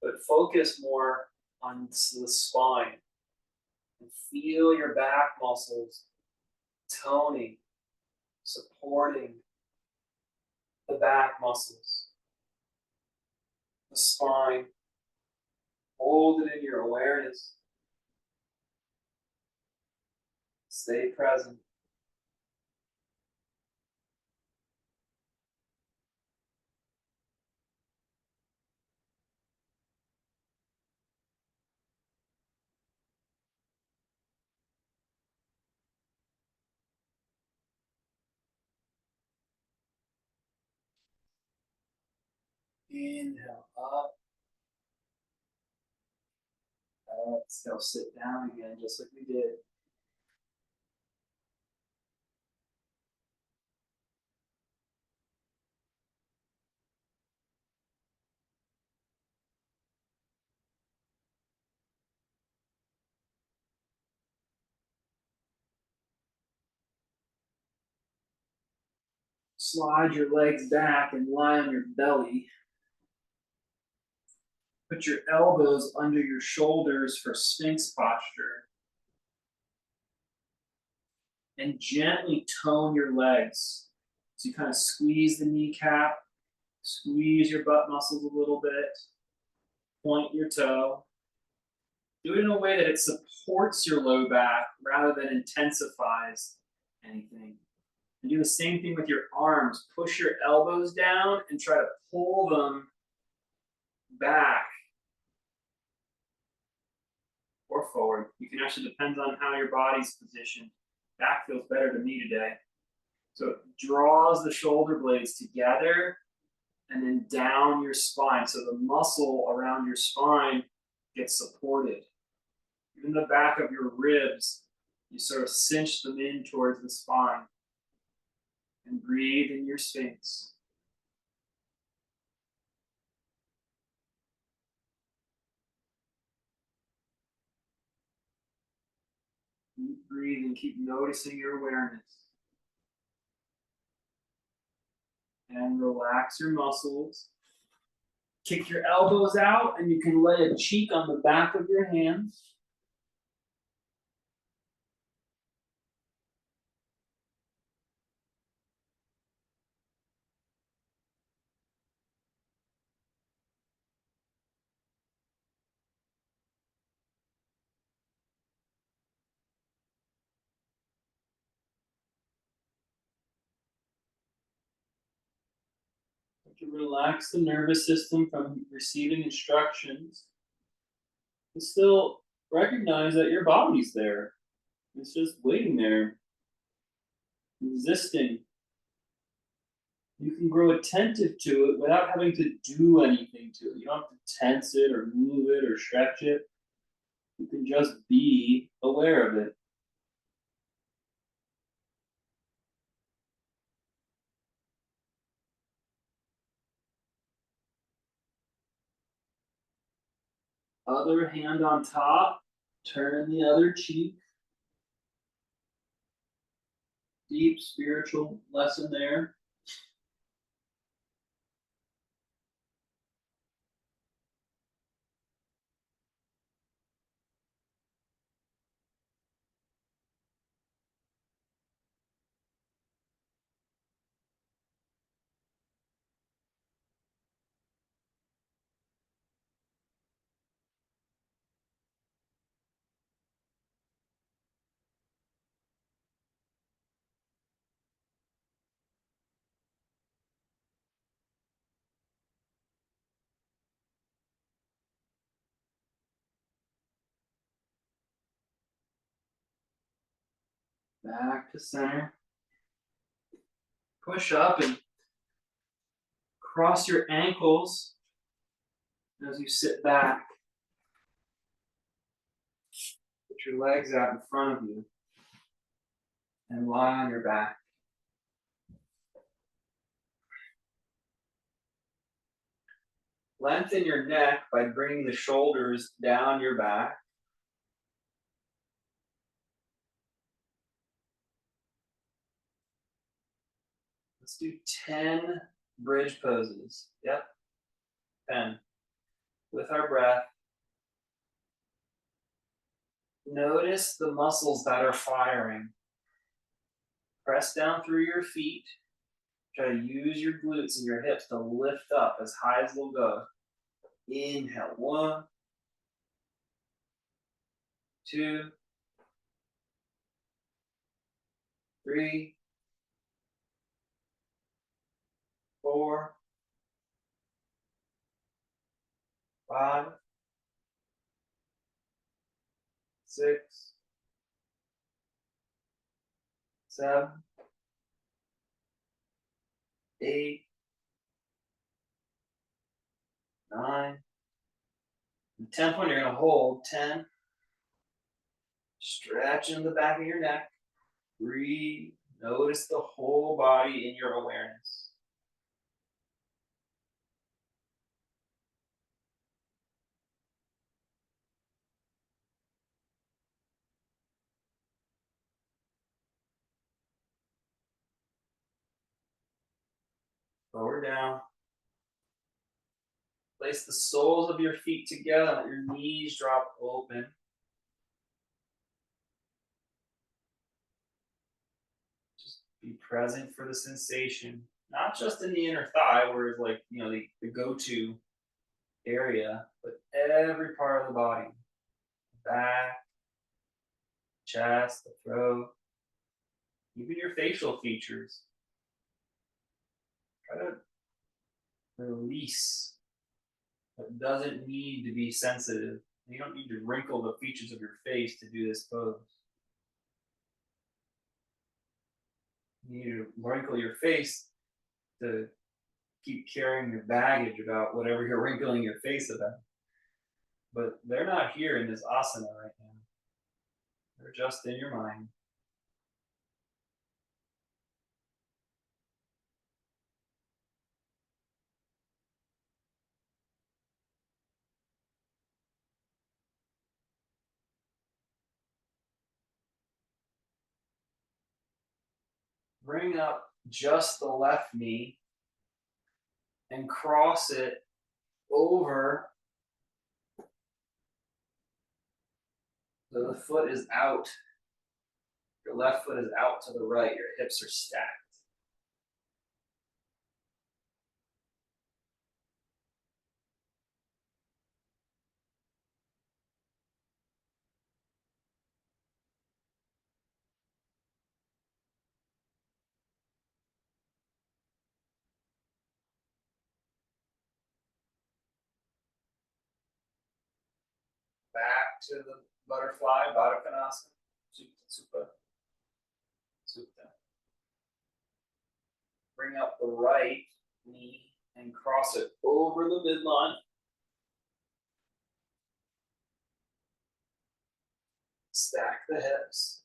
But focus more on the spine. And feel your back muscles toning, supporting the back muscles, the spine. Hold it in your awareness. Stay present. Inhale up. Exhale, sit down again, just like we did. Slide your legs back and lie on your belly. Put your elbows under your shoulders for Sphinx posture. And gently tone your legs. So you kind of squeeze the kneecap, squeeze your butt muscles a little bit, point your toe. Do it in a way that it supports your low back rather than intensifies anything. And do the same thing with your arms. Push your elbows down and try to pull them back or forward. You can actually depend on how your body's positioned. Back feels better to me today. So it draws the shoulder blades together and then down your spine. So the muscle around your spine gets supported. Even the back of your ribs, you sort of cinch them in towards the spine. And breathe in your Sphinx. Keep breathing, keep noticing your awareness. And relax your muscles. Kick your elbows out, and you can lay a cheek on the back of your hands. To relax the nervous system from receiving instructions. And still Recognize that your body's there. It's just waiting there, existing. You can grow attentive to it without having to do anything to it. You don't have to tense it or move it or stretch it. You can just be aware of it. Other hand on top, turn the other cheek. Deep spiritual lesson there. Back to center. Push up and cross your ankles as you sit back. Put your legs out in front of you and lie on your back. Lengthen your neck by bringing the shoulders down your back. Let's do 10 bridge poses. Yep, 10. With our breath. Notice the muscles that are firing. Press down through your feet. Try to use your glutes and your hips to lift up as high as they'll go. Inhale, 1, 2, 3, 4, 5, 6, 7, 8, 9. The 10th one you're going to hold 10. Stretch in the back of your neck. Breathe. Notice the whole body in your awareness. Lower down. Place the soles of your feet together. Let your knees drop open. Just be present for the sensation. Not just in the inner thigh, where it's like, the go-to area, but every part of the body. Back, chest, the throat, even your facial features. Try to release. It doesn't need to be sensitive. You don't need to wrinkle the features of your face to do this pose. You need to wrinkle your face to keep carrying your baggage about whatever you're wrinkling your face about. But they're not here in this asana right now. They're just in your mind. Bring up just the left knee and cross it over so the foot is out. Your left foot is out to the right. Your hips are stacked. Back back to the butterfly, Baddha Konasana, Supta, Supta. Bring up the right knee and cross it over the midline. Stack the hips.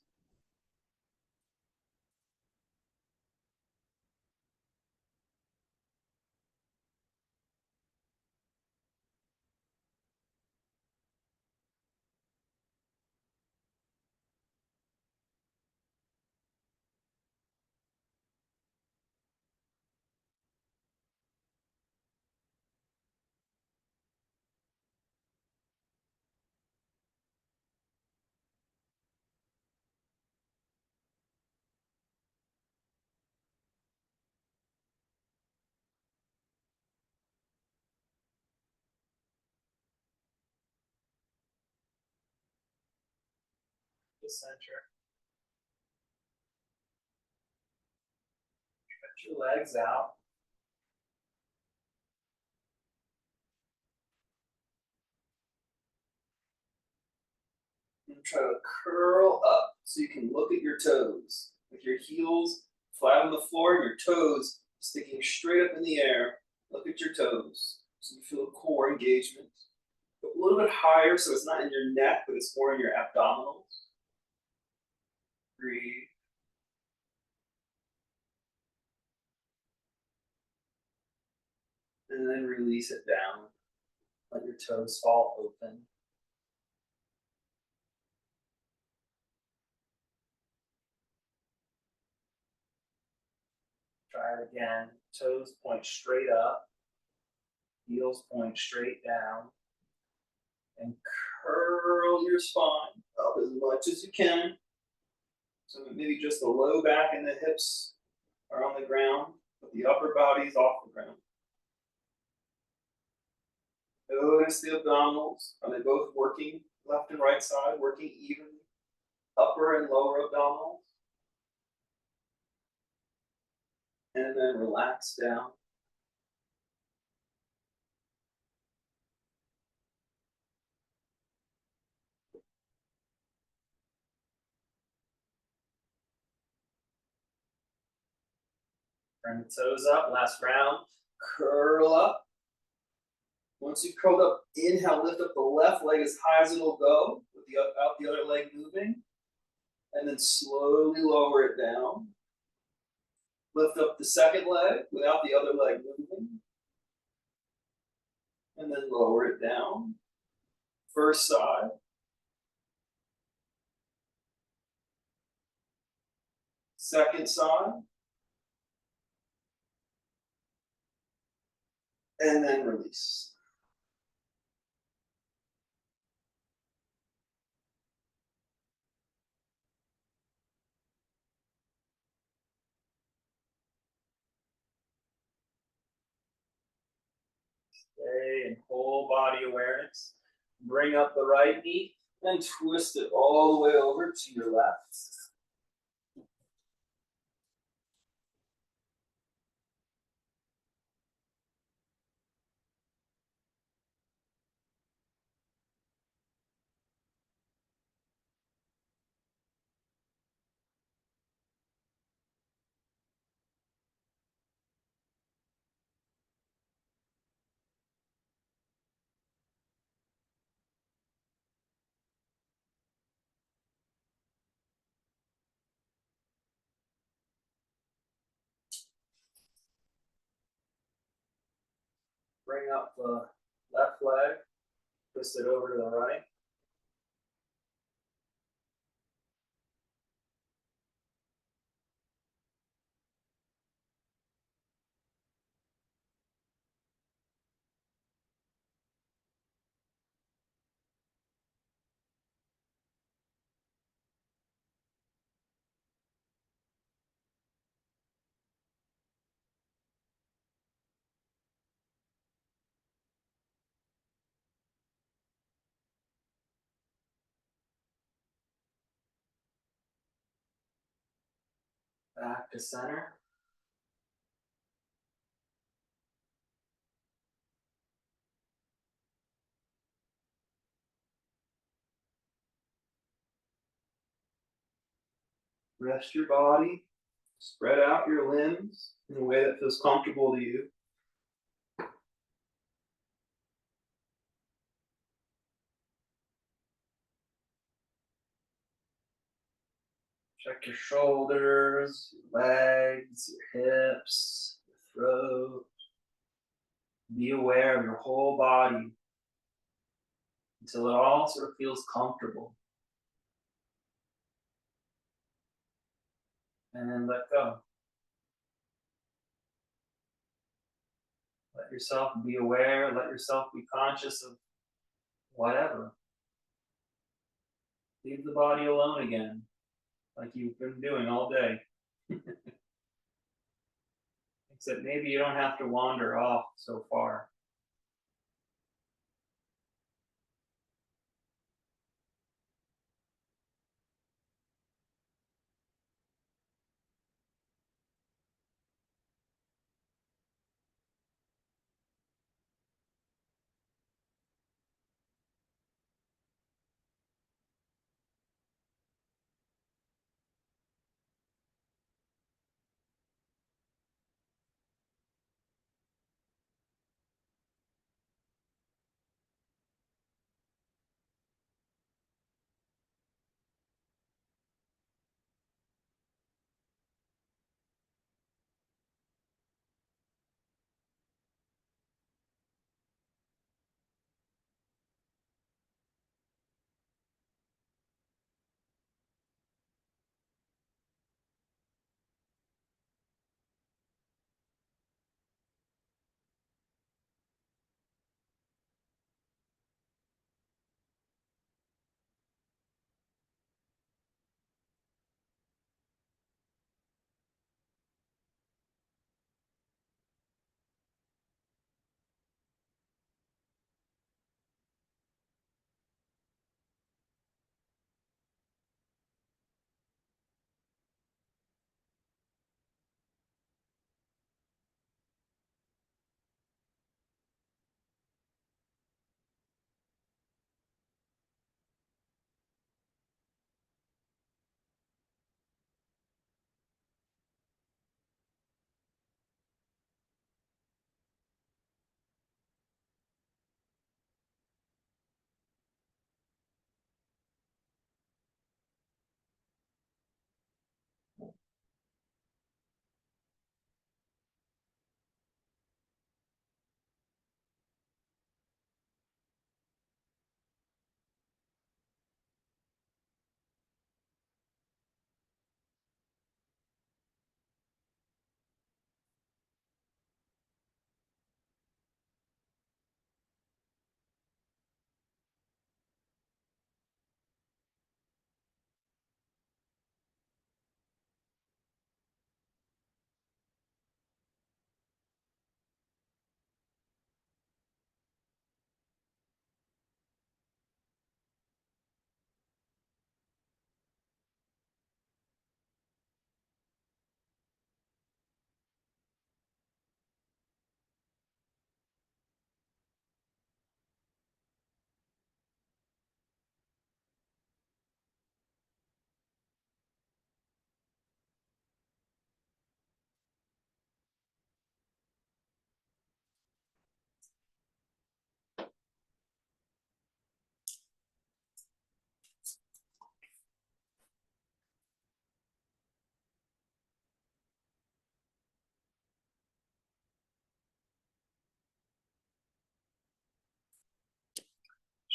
The center. Stretch your legs out. And try to curl up so you can look at your toes. With your heels flat on the floor and your toes sticking straight up in the air. Look at your toes. So you feel core engagement. Go a little bit higher so it's not in your neck, but it's more in your abdominals. Breathe. And then release it down. Let your toes fall open. Try it again. Toes point straight up. Heels point straight down. And curl your spine up as much as you can. So maybe just the low back and the hips are on the ground, but the upper body is off the ground. Notice the abdominals. Are they both working left and right side, working evenly? Upper and lower abdominals. And then relax down. Bring the toes up, last round. Curl up. Once you've curled up, inhale, lift up the left leg as high as it'll go, with the other leg moving. And then slowly lower it down. Lift up the second leg without the other leg moving. And then lower it down. First side. Second side. And then release. Stay in whole body awareness. Bring up the right knee and twist it all the way over to your left. Bring up the left leg, twist it over to the right. Back to center. Rest your body. Spread out your limbs in a way that feels comfortable to you. Check your shoulders, your legs, your hips, your throat. Be aware of your whole body until it all sort of feels comfortable. And then let go. Let yourself be aware, let yourself be conscious of whatever. Leave the body alone again, like you've been doing all day. Except maybe you don't have to wander off so far.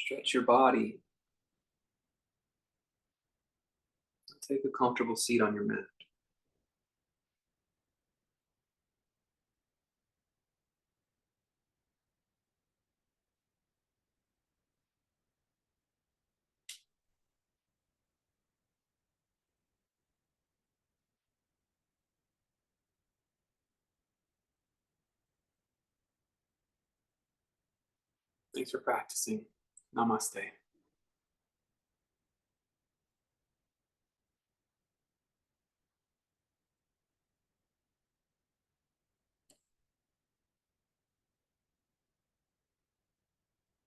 Stretch your body. Take a comfortable seat on your mat. Thanks for practicing. Namaste.